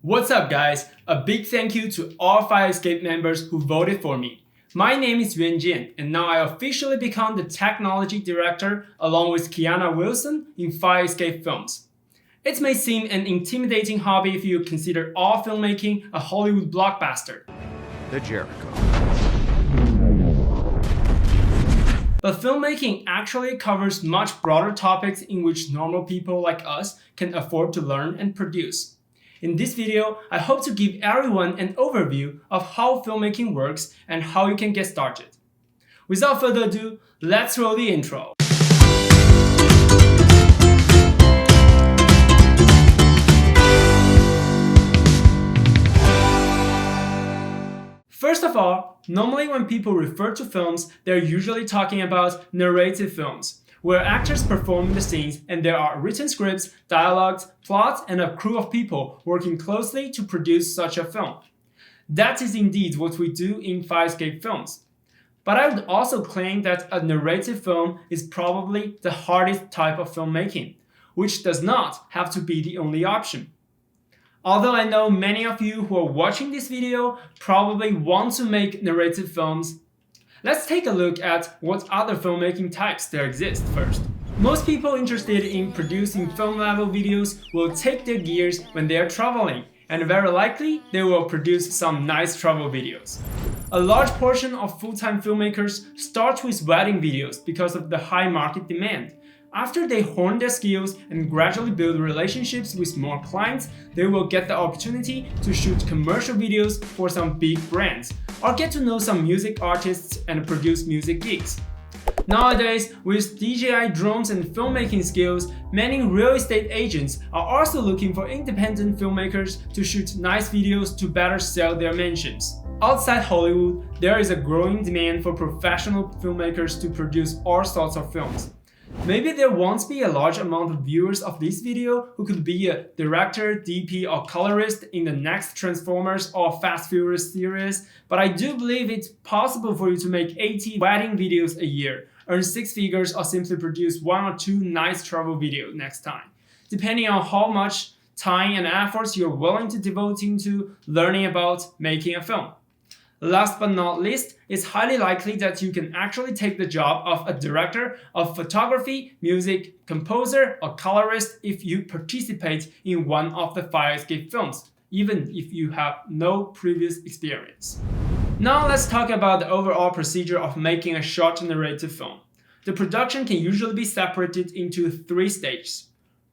What's up guys? A big thank you to all Fire Escape members who voted for me. My name is Yuan Jian, and now I officially become the technology director along with Kiana Wilson in Fire Escape Films. It may seem an intimidating hobby if you consider all filmmaking a Hollywood blockbuster. The Jericho. But filmmaking actually covers much broader topics in which normal people like us can afford to learn and produce. In this video, I hope to give everyone an overview of how filmmaking works and how you can get started. Without further ado, let's roll the intro. First of all, normally when people refer to films, they're usually talking about narrative films, where actors perform the scenes and there are written scripts, dialogues, plots, and a crew of people working closely to produce such a film. That is indeed what we do in Fire Escape Films. But I would also claim that a narrative film is probably the hardest type of filmmaking, which does not have to be the only option. Although I know many of you who are watching this video probably want to make narrative films, let's take a look at what other filmmaking types there exist first. Most people interested in producing film-level videos will take their gears when they are traveling, and very likely they will produce some nice travel videos. A large portion of full-time filmmakers start with wedding videos because of the high market demand. After they hone their skills and gradually build relationships with more clients, they will get the opportunity to shoot commercial videos for some big brands, or get to know some music artists and produce music gigs. Nowadays, with DJI drones and filmmaking skills, many real estate agents are also looking for independent filmmakers to shoot nice videos to better sell their mansions. Outside Hollywood, there is a growing demand for professional filmmakers to produce all sorts of films. Maybe there won't be a large amount of viewers of this video who could be a director, DP, or colorist in the next Transformers or Fast Furious series, but I do believe it's possible for you to make 80 wedding videos a year, earn 6 figures, or simply produce 1 or 2 nice travel videos next time, depending on how much time and efforts you're willing to devote into learning about making a film. Last but not least, it's highly likely that you can actually take the job of a director of photography, music, composer, or colorist if you participate in one of the Fire Escape films, even if you have no previous experience. Now let's talk about the overall procedure of making a short narrative film. The production can usually be separated into 3 stages: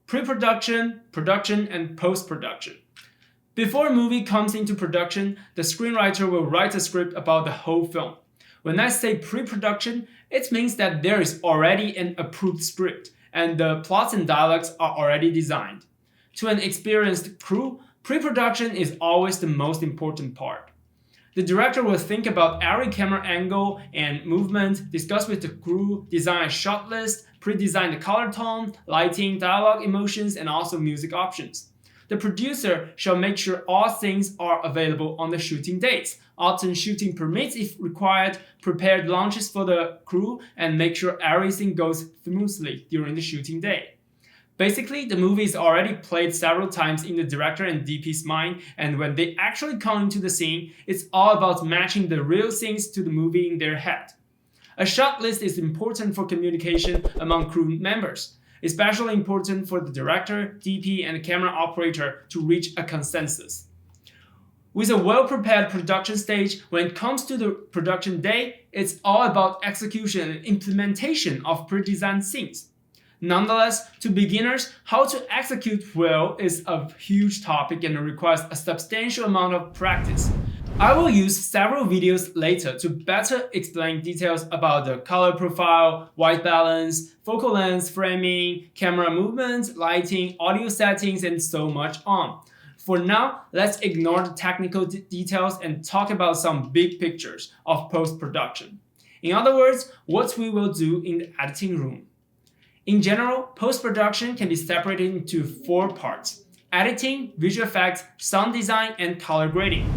pre-production, production, and post-production. Before a movie comes into production, the screenwriter will write a script about the whole film. When I say pre-production, it means that there is already an approved script, and the plots and dialogues are already designed. To an experienced crew, pre-production is always the most important part. The director will think about every camera angle and movement, discuss with the crew, design a shot list, pre-design the color tone, lighting, dialogue, emotions, and also music options. The producer shall make sure all things are available on the shooting dates, obtain shooting permits if required, prepare lunches for the crew, and make sure everything goes smoothly during the shooting day. Basically, the movie is already played several times in the director and DP's mind, and when they actually come into the scene, it's all about matching the real scenes to the movie in their head. A shot list is important for communication among crew members, especially important for the director, DP, and camera operator to reach a consensus. With a well-prepared production stage, when it comes to the production day, it's all about execution and implementation of pre-designed scenes. Nonetheless, to beginners, how to execute well is a huge topic and requires a substantial amount of practice. I will use several videos later to better explain details about the color profile, white balance, focal length, framing, camera movement, lighting, audio settings, and so much on. For now, let's ignore the technical details and talk about some big pictures of post-production. In other words, what we will do in the editing room. In general, post-production can be separated into 4 parts: editing, visual effects, sound design, and color grading.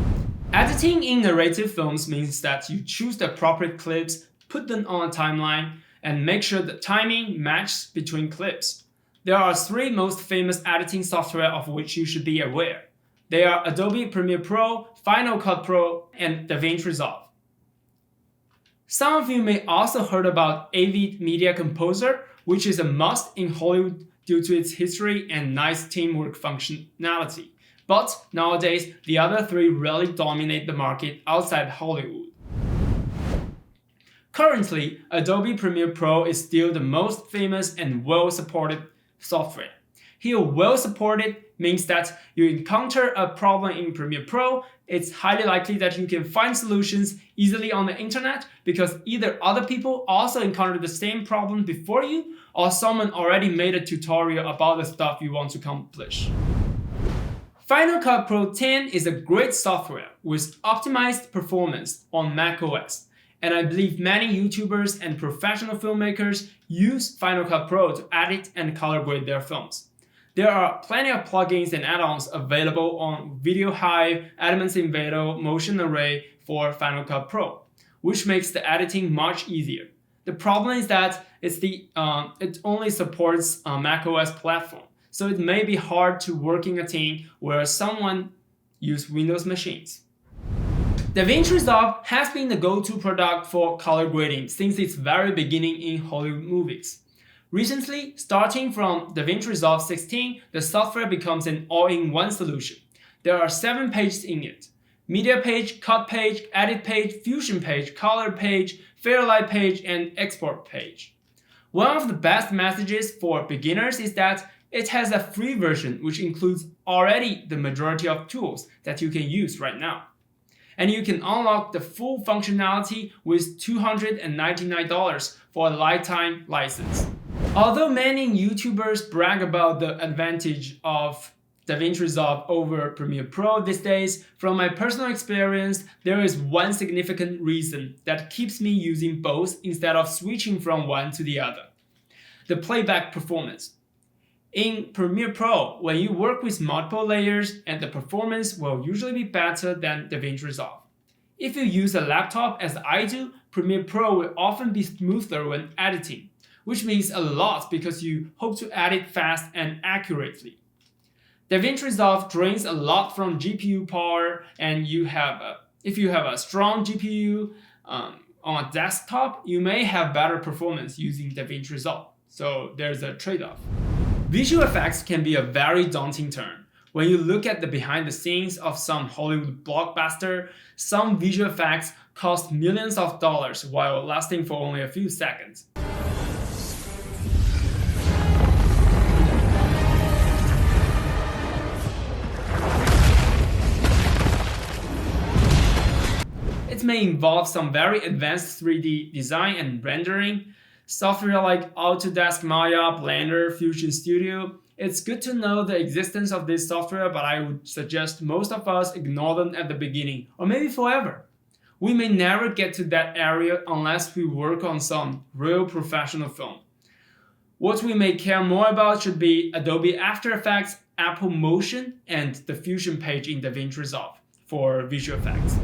Editing in narrative films means that you choose the appropriate clips, put them on a timeline, and make sure the timing matches between clips. There are 3 most famous editing software of which you should be aware: They are Adobe Premiere Pro, Final Cut Pro, and DaVinci Resolve. Some of you may also heard about Avid Media Composer, which is a must in Hollywood due to its history and nice teamwork functionality. But nowadays, the other three really dominate the market outside Hollywood. Currently, Adobe Premiere Pro is still the most famous and well-supported software. Here, well-supported means that you encounter a problem in Premiere Pro, it's highly likely that you can find solutions easily on the internet because either other people also encountered the same problem before you, or someone already made a tutorial about the stuff you want to accomplish. Final Cut Pro 10 is a great software with optimized performance on macOS, and I believe many YouTubers and professional filmmakers use Final Cut Pro to edit and color grade their films. There are plenty of plugins and add-ons available on Video Hive, Elements Invader, Motion Array for Final Cut Pro, which makes the editing much easier. The problem is that it only supports a macOS platform, so it may be hard to work in a team where someone uses Windows machines. DaVinci Resolve has been the go-to product for color grading since its very beginning in Hollywood movies. Recently, starting from DaVinci Resolve 16, the software becomes an all-in-one solution. There are 7 pages in it: Media page, Cut page, Edit page, Fusion page, Color page, Fairlight page, and Export page. One of the best messages for beginners is that it has a free version which includes already the majority of tools that you can use right now. And you can unlock the full functionality with $299 for a lifetime license. Although many YouTubers brag about the advantage of DaVinci Resolve over Premiere Pro these days, from my personal experience, there is one significant reason that keeps me using both instead of switching from one to the other: the playback performance. In Premiere Pro, when you work with multiple layers, and the performance will usually be better than DaVinci Resolve. If you use a laptop as I do, Premiere Pro will often be smoother when editing, which means a lot because you hope to edit fast and accurately. DaVinci Resolve drains a lot from GPU power, and if you have a strong GPU on a desktop, you may have better performance using DaVinci Resolve. So there's a trade-off. Visual effects can be a very daunting term. When you look at the behind the scenes of some Hollywood blockbuster, some visual effects cost millions of dollars while lasting for only a few seconds. It may involve some very advanced 3D design and rendering, software like Autodesk Maya, Blender, Fusion Studio. It's good to know the existence of this software, but I would suggest most of us ignore them at the beginning, or maybe forever. We may never get to that area unless we work on some real professional film. What we may care more about should be Adobe After Effects, Apple Motion, and the Fusion page in DaVinci Resolve for visual effects.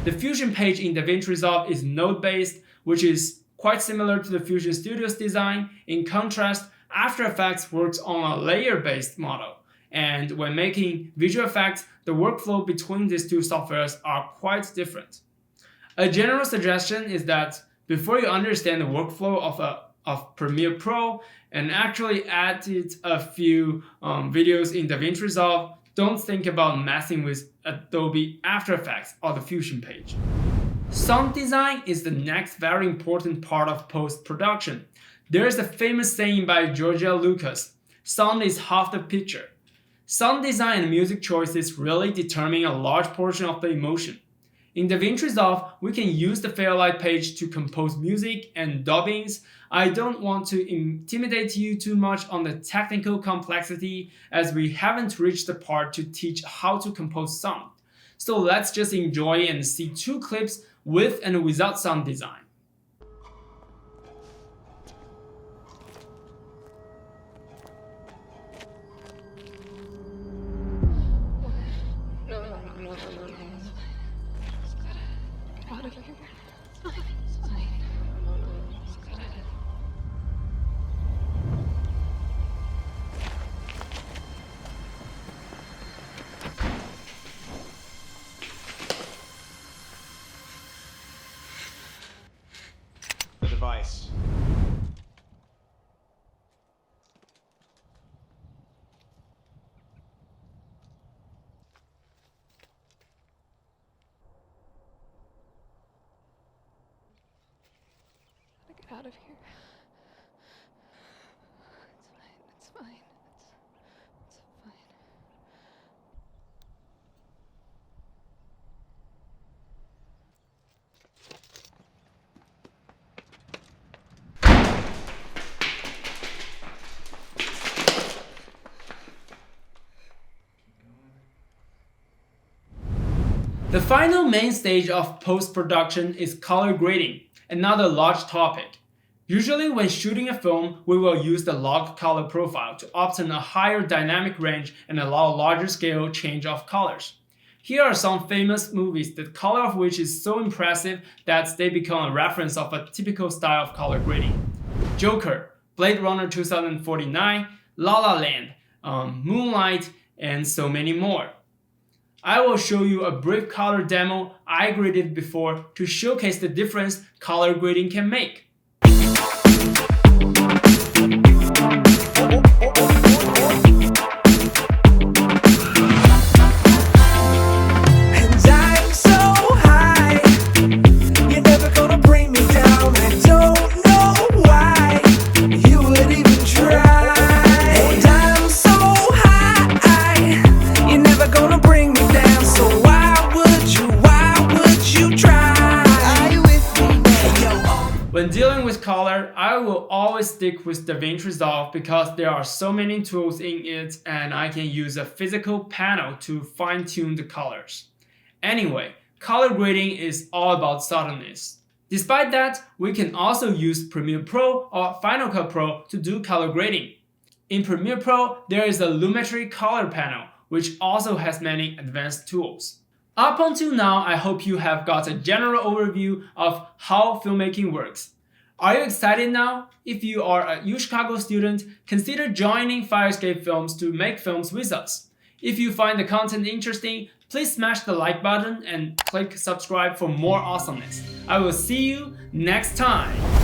The Fusion page in DaVinci Resolve is node-based, which is quite similar to the Fusion Studio's design. In contrast, After Effects works on a layer-based model, and when making visual effects, the workflow between these two softwares are quite different. A general suggestion is that before you understand the workflow of Premiere Pro and actually edit a few videos in DaVinci Resolve, don't think about messing with Adobe After Effects or the Fusion page. Sound design is the next very important part of post-production. There is a famous saying by Georgia Lucas: sound is half the picture. Sound design and music choices really determine a large portion of the emotion. In DaVinci Resolve, we can use the Fairlight page to compose music and dubbings. I don't want to intimidate you too much on the technical complexity, as we haven't reached the part to teach how to compose sound. So let's just enjoy and see 2 clips with and without sound design. of here. It's fine. It's fine. The final main stage of post-production is color grading, another large topic. Usually when shooting a film, we will use the log color profile to obtain a higher dynamic range and allow larger scale change of colors. Here are some famous movies the color of which is so impressive that they become a reference of a typical style of color grading. Joker, Blade Runner 2049, La La Land, Moonlight, and so many more. I will show you a brief color demo I graded before to showcase the difference color grading can make. When dealing with color, I will always stick with DaVinci Resolve because there are so many tools in it and I can use a physical panel to fine-tune the colors. Anyway, color grading is all about subtleness. Despite that, we can also use Premiere Pro or Final Cut Pro to do color grading. In Premiere Pro, there is a Lumetri color panel, which also has many advanced tools. Up until now, I hope you have got a general overview of how filmmaking works. Are you excited now? If you are a UChicago student, consider joining Firescape Films to make films with us. If you find the content interesting, please smash the like button and click subscribe for more awesomeness. I will see you next time!